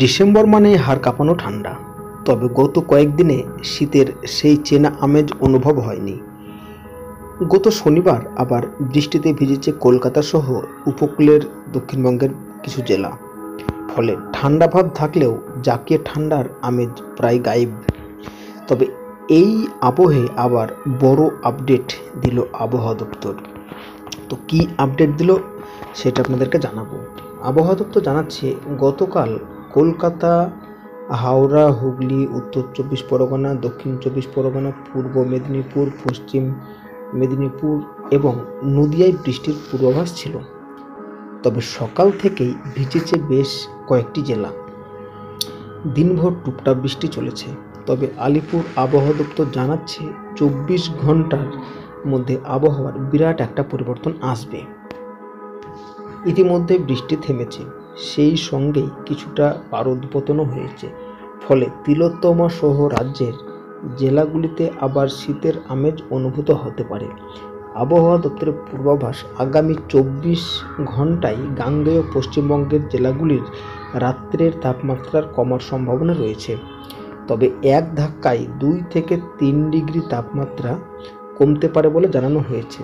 December মানেই হাড় কাঁপানো ঠান্ডা। তবে গত কয়েকদিনে শীতের সেই চেনা আমেজ অনুভব হয়নি। গত শনিবার আবার বৃষ্টিতে ভিজেছে কলকাতা সহ উপকূলের দক্ষিণবঙ্গের কিছু জেলা। ফলে ঠান্ডা ভাব থাকলেও জাঁকিয়ে ঠান্ডার আমেজ প্রায় গায়েব। তবে এই আবহে আবার বড় আপডেট দিল আবহাওয়া দপ্তর। তো কী আপডেট দিল সেটা আপনাদেরকে জানাবো। আবহাওয়া দপ্তর জানাচ্ছে, গতকাল কলকাতা, হাওড়া, হুগলি, উত্তর 24 পরগনা, দক্ষিণ 24 পরগনা, পূর্ব মেদিনীপুর, পশ্চিম মেদিনীপুর এবং নদিয়ায় বৃষ্টির পূর্বাভাস ছিল। তবে সকাল থেকেই ভিজেছে বেশ কয়েকটি জেলা। দিনভর টুপটাপ বৃষ্টি চলেছে। তবে আলিপুর আবহাওয়া দপ্তর জানাচ্ছে 24 ঘন্টার মধ্যে আবহাওয়ার বিরাট একটা পরিবর্তন আসবে। ইতিমধ্যে বৃষ্টি থেমেছে, সেই সঙ্গেই কিছুটা পারদ পতনও হয়েছে। ফলে তিলোত্তমা সহ রাজ্যের জেলাগুলিতে আবার শীতের আমেজ অনুভূত হতে পারে। আবহাওয়া দপ্তরের পূর্বাভাস, আগামী 24 ঘন্টায় গাঙ্গেয় পশ্চিমবঙ্গের জেলাগুলির রাত্রের তাপমাত্রার কমার সম্ভাবনা রয়েছে। তবে এক ধাক্কায় 2 থেকে 3 ডিগ্রি তাপমাত্রা কমতে পারে বলে জানানো হয়েছে।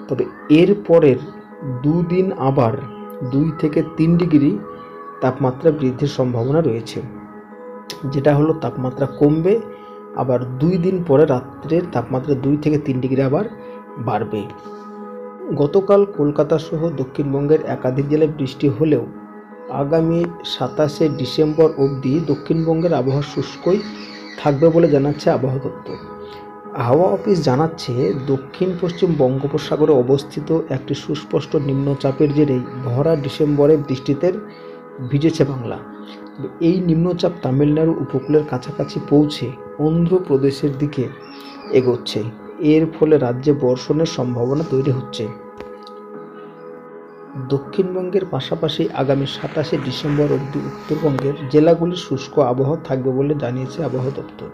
তবে এর পরের দুদিন আবার 2 থেকে 3 ডিগ্রি তাপমাত্রা বৃদ্ধির সম্ভাবনা রয়েছে, যেটা হলো তাপমাত্রা কমবে। আবার 2 দিন পরে রাত্রের তাপমাত্রা 2 থেকে 3 ডিগ্রি আবার বাড়বে। গতকাল কলকাতা সহ দক্ষিণবঙ্গের একাধিক জেলায় বৃষ্টি হলেও আগামী 27শে ডিসেম্বর অবধি দক্ষিণবঙ্গের আবহাওয়া শুষ্কই থাকবে বলে জানাচ্ছে আবহাওয়া দপ্তর। হাওয়া অফিস জানাচ্ছে, দক্ষিণ পশ্চিম বঙ্গোপসাগরে অবস্থিত একটি সুস্পষ্ট নিম্নচাপের জেরেই ভরা ডিসেম্বরে বৃষ্টিতে ভিজেছে বাংলা। এই নিম্নচাপ তামিলনাড়ু উপকূলের কাছাকাছি পৌঁছে অন্ধ্রপ্রদেশের দিকে এগোচ্ছে। এর ফলে রাজ্যে বর্ষণের সম্ভাবনা তৈরি হচ্ছে। দক্ষিণবঙ্গের পাশাপাশি আগামী 27শে ডিসেম্বর অবধি উত্তরবঙ্গের জেলাগুলির শুষ্ক আবহাওয়া থাকবে বলে জানিয়েছে আবহাওয়া দপ্তর।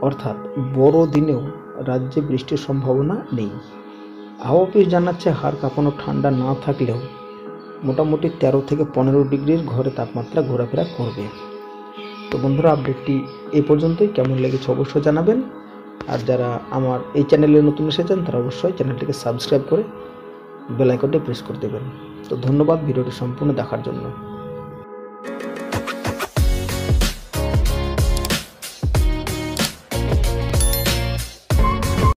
অর্থাৎ বড়দিনেও রাজ্যে বৃষ্টির সম্ভাবনা নেই। হাওয়া অফিস জানাচ্ছে, হাড় কাঁপানো ঠান্ডা না থাকলেও মোটামুটি 13 থেকে 15 ডিগ্রির ঘরে তাপমাত্রা ঘোরাফেরা করবে। তো বন্ধুরা, আপডেটটি এই পর্যন্তই। কেমন লেগেছে অবশ্যই জানাবেন। আর যারা আমার এই চ্যানেলে নতুন এসেছেন তারা অবশ্যই চ্যানেলটিকে সাবস্ক্রাইব করে বেল আইকনটি প্রেস করে দেবেন। তো ধন্যবাদ ভিডিওটি সম্পূর্ণ দেখার জন্য।